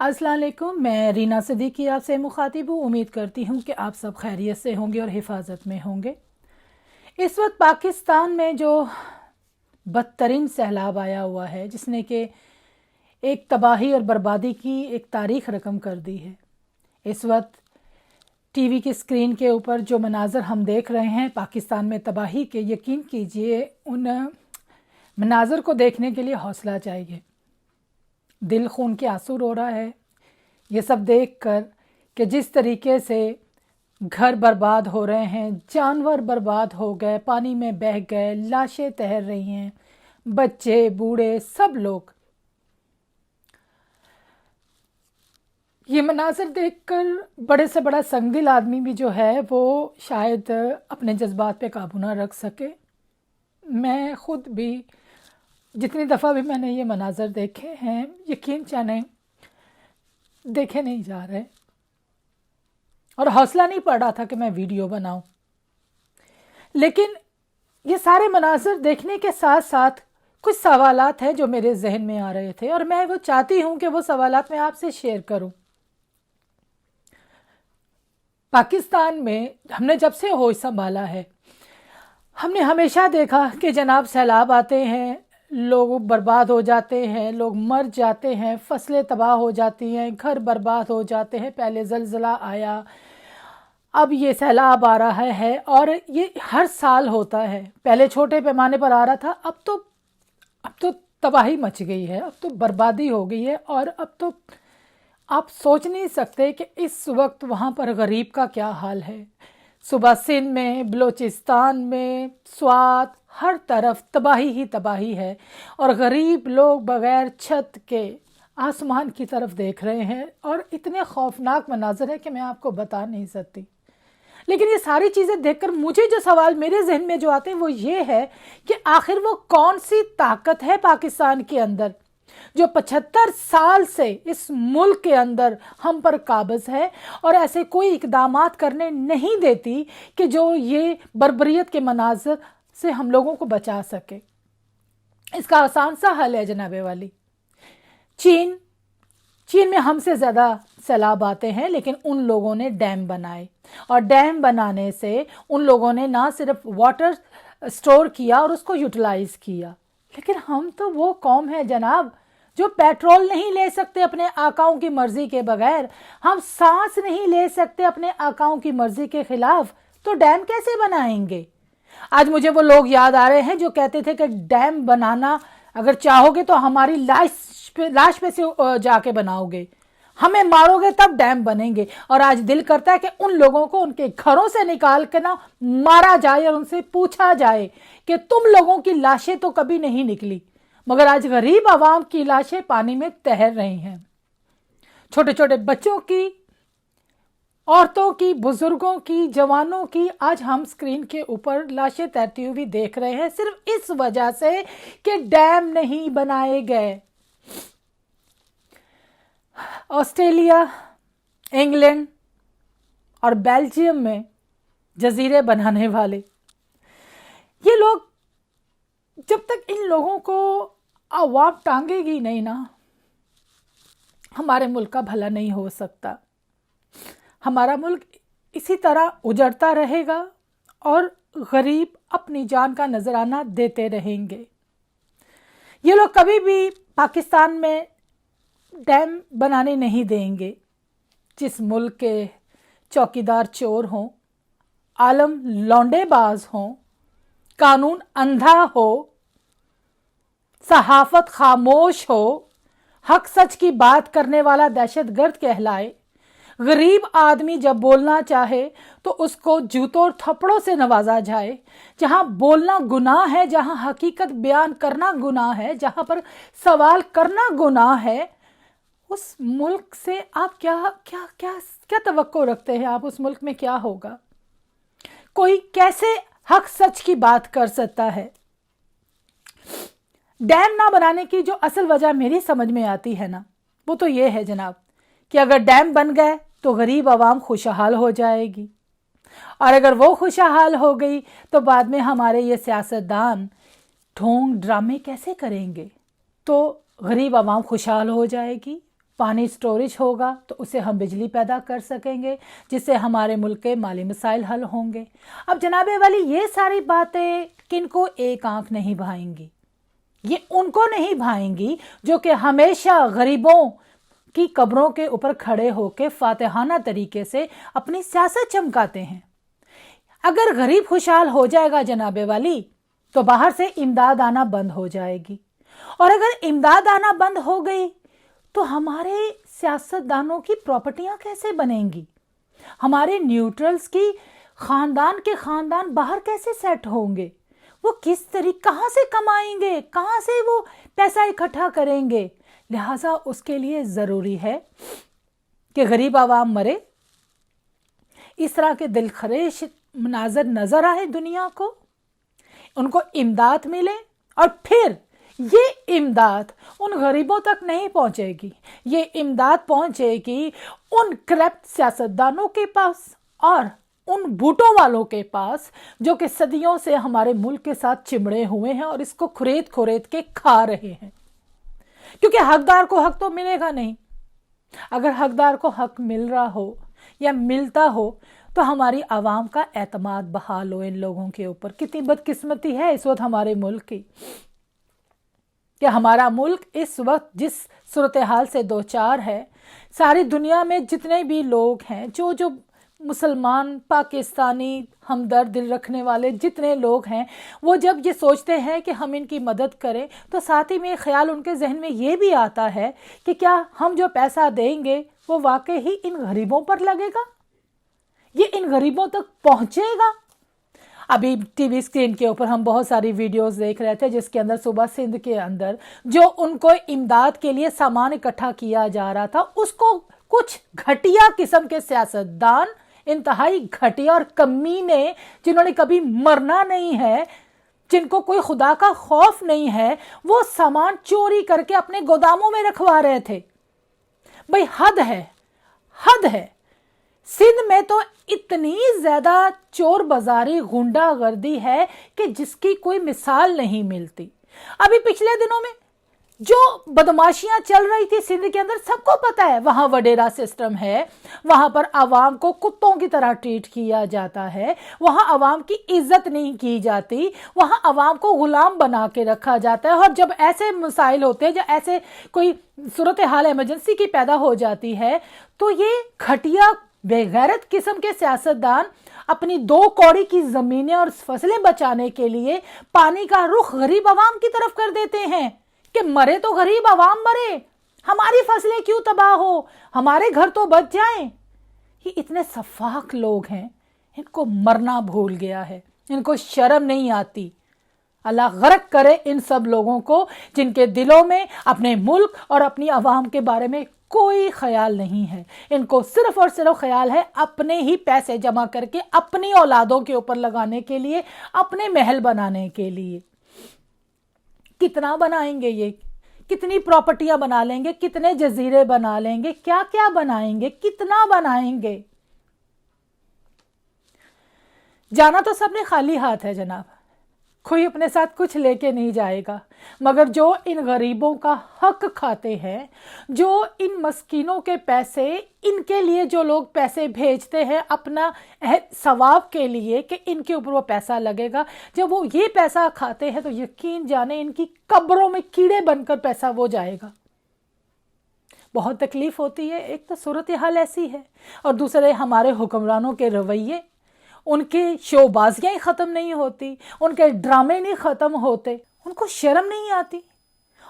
अस्सलाम वालेकुम। मैं रीना सिद्दीकी आपसे मुखातिब हूँ। उम्मीद करती हूँ कि आप सब खैरियत से होंगे और हिफाजत में होंगे। इस वक्त पाकिस्तान में जो बदतरीन सैलाब आया हुआ है, जिसने कि एक तबाही और बर्बादी की एक तारीख रकम कर दी है। इस वक्त टीवी की स्क्रीन के ऊपर जो मनाज़र हम देख रहे हैं पाकिस्तान में तबाही के, यकीन कीजिए उन मनाज़र को देखने के लिए हौसला चाहिए। दिल खून के आंसू रो रहा है ये सब देखकर कि जिस तरीके से घर बर्बाद हो रहे हैं, जानवर बर्बाद हो गए, पानी में बह गए, लाशें तैर रही हैं, बच्चे बूढ़े सब लोग। ये मनाज़र देखकर बड़े से बड़ा संगदिल आदमी भी जो है वो शायद अपने जज्बात पे काबू ना रख सके। मैं ख़ुद भी जितनी दफ़ा भी मैंने ये मनाज़र देखे हैं, यकीन जाने देखे नहीं जा रहे और हौसला नहीं पड़ रहा था कि मैं वीडियो बनाऊं। लेकिन ये सारे मनाज़र देखने के साथ साथ कुछ सवालात हैं जो मेरे जहन में आ रहे थे और मैं वो चाहती हूं कि वो सवालात मैं आपसे शेयर करूं। पाकिस्तान में हमने जब से होश संभाला है, हमने हमेशा देखा कि जनाब सैलाब आते हैं, लोग बर्बाद हो जाते हैं, लोग मर जाते हैं, फसलें तबाह हो जाती हैं, घर बर्बाद हो जाते हैं। पहले ज़लज़ला आया, अब ये सैलाब आ रहा है और ये हर साल होता है। पहले छोटे पैमाने पर आ रहा था, अब तो तबाही मच गई है, अब तो बर्बादी हो गई है। और अब तो आप सोच नहीं सकते कि इस वक्त वहाँ पर गरीब का क्या हाल है। सुबह सिंध में, बलूचिस्तान में, स्वात, हर तरफ तबाही ही तबाही है और गरीब लोग बग़ैर छत के आसमान की तरफ देख रहे हैं और इतने खौफनाक मनाज़र है कि मैं आपको बता नहीं सकती। लेकिन ये सारी चीज़ें देखकर मुझे जो सवाल मेरे जहन में जो आते हैं वो ये है कि आखिर वो कौन सी ताकत है पाकिस्तान के अंदर जो 75 साल से इस मुल्क के अंदर हम पर काबिज है और ऐसे कोई इकदामात करने नहीं देती कि जो ये बर्बरियत के मनाज़र से हम लोगों को बचा सके। इसका आसान सा हल है जनाबे वाली, चीन में हमसे ज़्यादा सैलाब आते हैं, लेकिन उन लोगों ने डैम बनाए और डैम बनाने से उन लोगों ने ना सिर्फ वाटर स्टोर किया और उसको यूटिलाइज किया, लेकिन हम तो वो कौम है जनाब जो पेट्रोल नहीं ले सकते अपने आकाओं की मर्जी के बगैर, हम सांस नहीं ले सकते अपने आकाओं की मर्जी के खिलाफ, तो डैम कैसे बनाएंगे। आज मुझे वो लोग याद आ रहे हैं जो कहते थे कि डैम बनाना अगर चाहोगे तो हमारी लाश पे से जाके बनाओगे, हमें मारोगे तब डैम बनेंगे। और आज दिल करता है कि उन लोगों को उनके घरों से निकाल के ना मारा जाए और उनसे पूछा जाए कि तुम लोगों की लाशें तो कभी नहीं निकली, मगर आज गरीब आवाम की लाशें पानी में तैर रही हैं। छोटे छोटे बच्चों की, औरतों की, बुजुर्गों की, जवानों की आज हम स्क्रीन के ऊपर लाशें तैरती हुई देख रहे हैं, सिर्फ इस वजह से कि डैम नहीं बनाए गए। ऑस्ट्रेलिया, इंग्लैंड और बेल्जियम में जजीरे बनाने वाले ये लोग, जब तक इन लोगों को आवाम टांगेगी नहीं ना, हमारे मुल्क का भला नहीं हो सकता। हमारा मुल्क इसी तरह उजड़ता रहेगा और गरीब अपनी जान का नजराना देते रहेंगे। ये लोग कभी भी पाकिस्तान में डैम बनाने नहीं देंगे। जिस मुल्क के चौकीदार चोर हों, आलम लौंडेबाज हों, कानून अंधा हो, सहाफत खामोश हो, हक सच की बात करने वाला दहशतगर्द कहलाए, गरीब आदमी जब बोलना चाहे तो उसको जूतों और थप्पड़ों से नवाजा जाए, जहां बोलना गुनाह है, जहां हकीकत बयान करना गुनाह है, जहां पर सवाल करना गुनाह है, उस मुल्क से आप क्या क्या क्या क्या तवक्को रखते हैं। आप उस मुल्क में क्या होगा, कोई कैसे हक सच की बात कर सकता है। डैम ना बनाने की जो असल वजह मेरी समझ में आती है ना, वो तो ये है जनाब कि अगर डैम बन गए तो गरीब आवाम खुशहाल हो जाएगी और अगर वो खुशहाल हो गई तो बाद में हमारे ये सियासतदान ढोंग ड्रामे कैसे करेंगे, तो गरीब आवाम खुशहाल हो जाएगी पानी स्टोरेज होगा तो उससे हम बिजली पैदा कर सकेंगे, जिससे हमारे मुल्क के माली मसाइल हल होंगे। अब जनाबे वाली ये सारी बातें किनको एक आंख नहीं भाएंगी? ये उनको नहीं भाएंगी जो कि हमेशा गरीबों की कब्रों के ऊपर खड़े होकर फातिहाना तरीके से अपनी सियासत चमकाते हैं। अगर गरीब खुशहाल हो जाएगा जनाबे वाली तो बाहर से इमदाद आना बंद हो जाएगी, और अगर इमदाद आना बंद हो गई तो हमारे सियासतदानों की प्रॉपर्टियां कैसे बनेंगी? हमारे न्यूट्रल्स की खानदान के खानदान बाहर कैसे सेट होंगे? वो किस तरीके, कहाँ से कमाएंगे, कहाँ से वो पैसा इकट्ठा करेंगे? लिहाजा उसके लिए ज़रूरी है कि गरीब आवाम मरे, इस तरह के दिलखरेश मनाजर नज़र आए दुनिया को, उनको इमदाद मिले, और फिर ये इमदाद उन गरीबों तक नहीं पहुंचेगी, ये इमदाद पहुंचेगी उन करप्ट सियासतदानों के पास और उन बूटों वालों के पास जो कि सदियों से हमारे मुल्क के साथ चिमड़े हुए हैं और इसको खुरेद खुरेद के खा रहे हैं। क्योंकि हकदार को हक तो मिलेगा नहीं। अगर हकदार को हक मिल रहा हो या मिलता हो तो हमारी आवाम का एतमाद बहाल हो इन लोगों के ऊपर। कितनी बदकिस्मती है इस वक्त हमारे मुल्क की कि हमारा मुल्क इस वक्त जिस सूरत हाल से दो चार है, सारी दुनिया में जितने भी लोग हैं, जो मुसलमान, पाकिस्तानी, हमदर्द दिल रखने वाले जितने लोग हैं, वो जब ये सोचते हैं कि हम इनकी मदद करें तो साथ ही में ख्याल उनके जहन में ये भी आता है कि क्या हम जो पैसा देंगे वो वाकई ही इन गरीबों पर लगेगा, ये इन गरीबों तक पहुंचेगा। अभी टीवी स्क्रीन के ऊपर हम बहुत सारी वीडियोस देख रहे थे जिसके अंदर सुबह सिंध के अंदर जो उनको इमदाद के लिए सामान इकट्ठा किया जा रहा था, उसको कुछ घटिया किस्म के सियासतदान, इंतहाई घटिया और कमीने, जिन्होंने कभी मरना नहीं है, जिनको कोई खुदा का खौफ नहीं है, वो सामान चोरी करके अपने गोदामों में रखवा रहे थे। भाई हद है, हद है। सिंध में तो इतनी ज्यादा चोर बाजारी, गुंडागर्दी है कि जिसकी कोई मिसाल नहीं मिलती। अभी पिछले दिनों में जो बदमाशियां चल रही थी सिंध के अंदर, सबको पता है। वहां वडेरा सिस्टम है, वहां पर आवाम को कुत्तों की तरह ट्रीट किया जाता है, वहां आवाम की इज्जत नहीं की जाती, वहां आवाम को गुलाम बना के रखा जाता है। और जब ऐसे मसाइल होते हैं, जब ऐसे कोई सूरत हाल इमरजेंसी की पैदा हो जाती है, तो ये घटिया बेगैरत किस्म के सियासतदान अपनी 2 कौड़ी की जमीनें और फसलें बचाने के लिए पानी का रुख गरीब आवाम की तरफ कर देते हैं कि मरे तो गरीब आवाम मरे, हमारी फसलें क्यों तबाह हो, हमारे घर तो बच जाएं। ये इतने सफाक लोग हैं, इनको मरना भूल गया है, इनको शर्म नहीं आती। अल्लाह गर्क करे इन सब लोगों को जिनके दिलों में अपने मुल्क और अपनी आवाम के बारे में कोई ख्याल नहीं है। इनको सिर्फ और सिर्फ ख्याल है अपने ही पैसे जमा करके अपनी औलादों के ऊपर लगाने के लिए, अपने महल बनाने के लिए। कितना बनाएंगे ये, कितनी प्रॉपर्टियां बना लेंगे, कितने जजीरे बना लेंगे, क्या क्या बनाएंगे, कितना बनाएंगे। जाना तो सबने खाली हाथ है जनाब, कोई अपने साथ कुछ लेके नहीं जाएगा। मगर जो इन गरीबों का हक खाते हैं, जो इन मस्कीनों के पैसे, इनके लिए जो लोग पैसे भेजते हैं अपना सवाब के लिए कि इनके ऊपर वो पैसा लगेगा, जब वो ये पैसा खाते हैं तो यकीन जाने इनकी कब्रों में कीड़े बनकर पैसा वो जाएगा। बहुत तकलीफ होती है। एक तो सूरत हाल ऐसी है, और दूसरे हमारे हुक्मरानों के रवैये, उनकी शोबाजियां ही ख़त्म नहीं होती, उनके ड्रामे नहीं ख़त्म होते, उनको शर्म नहीं आती।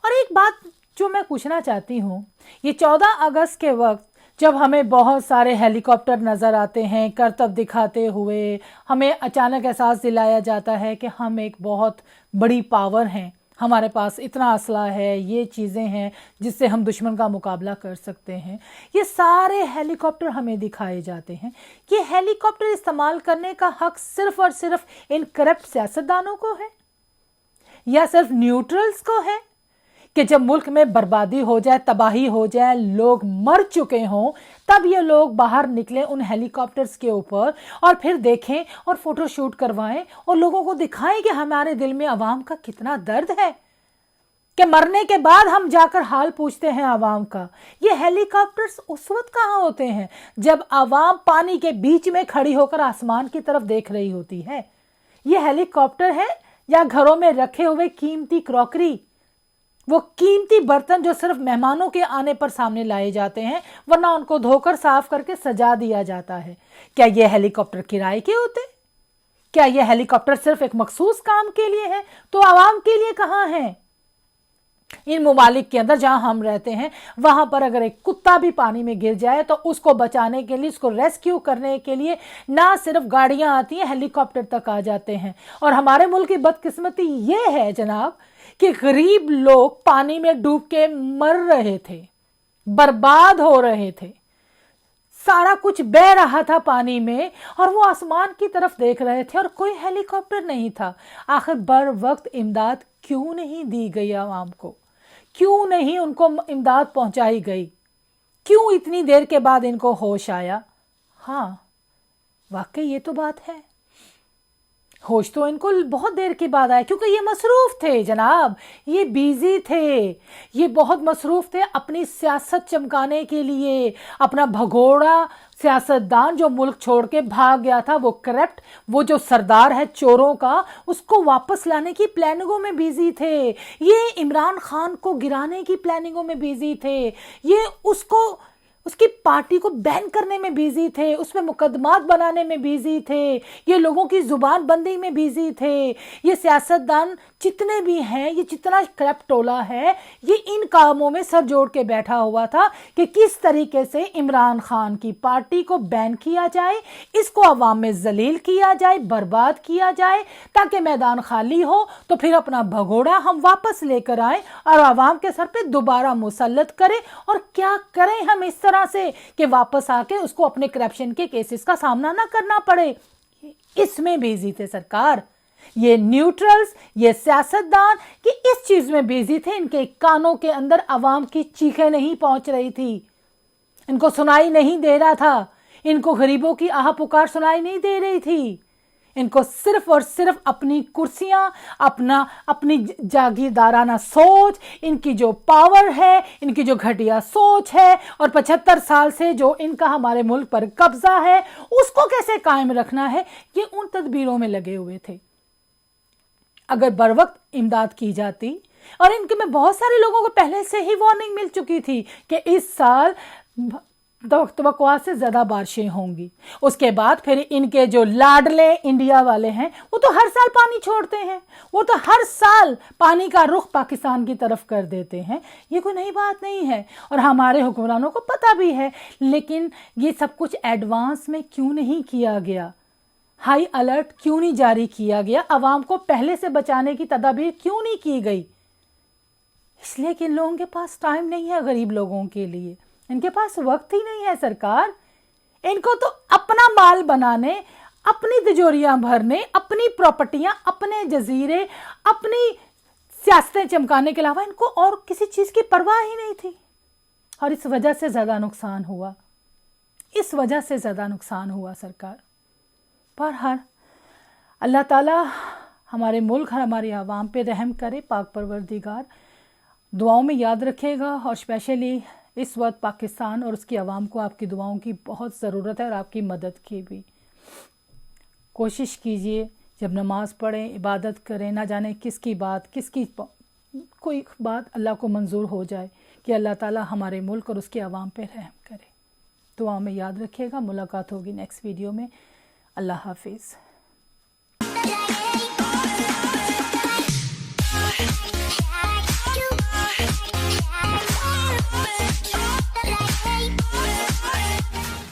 और एक बात जो मैं पूछना चाहती हूँ, ये 14 अगस्त के वक्त जब हमें बहुत सारे हेलीकॉप्टर नज़र आते हैं करतब दिखाते हुए, हमें अचानक एहसास दिलाया जाता है कि हम एक बहुत बड़ी पावर हैं, हमारे पास इतना असला है, ये चीज़ें हैं जिससे हम दुश्मन का मुकाबला कर सकते हैं, ये सारे हेलीकॉप्टर हमें दिखाए जाते हैं। ये हेलीकॉप्टर इस्तेमाल करने का हक सिर्फ और सिर्फ इन करप्ट सियासतदानों को है या सिर्फ न्यूट्रल्स को है कि जब मुल्क में बर्बादी हो जाए, तबाही हो जाए, लोग मर चुके हों, तब ये लोग बाहर निकलें उन हेलीकॉप्टर्स के ऊपर और फिर देखें और फोटो शूट करवाएं और लोगों को दिखाएं कि हमारे दिल में आवाम का कितना दर्द है। कि मरने के बाद हम जाकर हाल पूछते हैं आवाम का। ये हेलीकॉप्टर्स उस वक्त कहाँ होते हैं जब आवाम पानी के बीच में खड़ी होकर आसमान की तरफ देख रही होती है। ये हेलीकॉप्टर है या घरों में रखे हुए कीमती क्रॉकरी, वो कीमती बर्तन जो सिर्फ मेहमानों के आने पर सामने लाए जाते हैं, वरना उनको धोकर साफ करके सजा दिया जाता है। क्या ये हेलीकॉप्टर किराए के होते? क्या ये हेलीकॉप्टर सिर्फ एक मखसूस काम के लिए है? तो आवाम के लिए कहाँ है? इन ममालिक के अंदर जहां हम रहते हैं, वहां पर अगर एक कुत्ता भी पानी में गिर जाए तो उसको बचाने के लिए, उसको रेस्क्यू करने के लिए ना सिर्फ गाड़ियां आती हैं, हेलीकॉप्टर तक आ जाते हैं। और हमारे मुल्क की बदकिस्मती ये है जनाब कि गरीब लोग पानी में डूब के मर रहे थे, बर्बाद हो रहे थे, सारा कुछ बह रहा था पानी में और वो आसमान की तरफ देख रहे थे और कोई हेलीकॉप्टर नहीं था। आखिर बर वक्त इमदाद क्यों नहीं दी गई आवाम को? क्यों नहीं उनको इमदाद पहुंचाई गई? क्यों इतनी देर के बाद इनको होश आया? हाँ, वाकई ये तो बात है, होश तो इनको बहुत देर के बाद आया, क्योंकि ये मसरूफ थे जनाब, ये बिजी थे, ये बहुत मसरूफ थे अपनी सियासत चमकाने के लिए। अपना भगोड़ा सियासतदान जो मुल्क छोड़ के भाग गया था, वो करप्ट, वो जो सरदार है चोरों का, उसको वापस लाने की प्लानिंगों में बिजी थे। ये इमरान खान को गिराने की प्लानिंगों में बिजी थे। ये उसकी पार्टी को बैन करने में बिजी थे, उसमें मुकदमात बनाने में बिजी थे, ये लोगों की जुबान बंदी में बिजी थे। ये सियासतदान जितने भी हैं, ये जितना करप्ट टोला है, ये इन कामों में सर जोड़ के बैठा हुआ था कि किस तरीके से इमरान खान की पार्टी को बैन किया जाए, इसको अवाम में जलील किया जाए, बर्बाद किया जाए, ताकि मैदान खाली हो तो फिर अपना भगोड़ा हम वापस लेकर आए और अवाम के सर पे दोबारा मुसल्लत करें। और क्या करें हम इस तरह से कि वापस आके उसको अपने करप्शन के केसेस का सामना ना करना पड़े। इसमें बिजी थे सरकार, ये न्यूट्रल्स, ये सियासतदान कि इस चीज में बिजी थे। इनके कानों के अंदर अवाम की चीखें नहीं पहुंच रही थी, इनको सुनाई नहीं दे रहा था, इनको गरीबों की आह पुकार सुनाई नहीं दे रही थी। इनको सिर्फ और सिर्फ अपनी कुर्सियां, अपनी जागीरदाराना सोच, इनकी जो पावर है, इनकी जो घटिया सोच है और 75 साल से जो इनका हमारे मुल्क पर कब्जा है, उसको कैसे कायम रखना है, ये उन तदबीरों में लगे हुए थे। अगर बर वक्त इमदाद की जाती, और इनके में बहुत सारे लोगों को पहले से ही वार्निंग मिल चुकी थी कि इस साल तवक्कुआत से ज़्यादा बारिशें होंगी। उसके बाद फिर इनके जो लाडले इंडिया वाले हैं, वो तो हर साल पानी छोड़ते हैं, वो तो हर साल पानी का रुख पाकिस्तान की तरफ कर देते हैं। ये कोई नई बात नहीं है और हमारे हुक्मरानों को पता भी है, लेकिन ये सब कुछ एडवांस में क्यों नहीं किया गया? हाई अलर्ट क्यों नहीं जारी किया गया? आवाम को पहले से बचाने की तदाबीर क्यों नहीं की गई? इसलिए कि इन लोगों के पास टाइम नहीं है, गरीब लोगों के लिए इनके पास वक्त ही नहीं है। सरकार इनको तो अपना माल बनाने, अपनी तिजोरियां भरने, अपनी प्रॉपर्टियां, अपने जजीरे, अपनी सियासतें चमकाने के अलावा इनको और किसी चीज की परवाह ही नहीं थी। और इस वजह से ज्यादा नुकसान हुआ, इस वजह से ज्यादा नुकसान हुआ सरकार। पर हर अल्लाह ताला हमारे मुल्क और हमारी आवाम पे रहम करे। पाक परवरदिगार दुआओं में याद रखेगा और स्पेशली इस वक्त पाकिस्तान और उसकी आवाम को आपकी दुआओं की बहुत ज़रूरत है और आपकी मदद की भी। कोशिश कीजिए जब नमाज पढ़ें, इबादत करें, ना जाने किसकी कोई बात अल्लाह को मंजूर हो जाए कि अल्लाह ताला हमारे मुल्क और उसकी आवाम पे रहम करे। दुआ में याद रखिएगा। मुलाकात होगी नेक्स्ट वीडियो में। अल्लाह हाफिज़।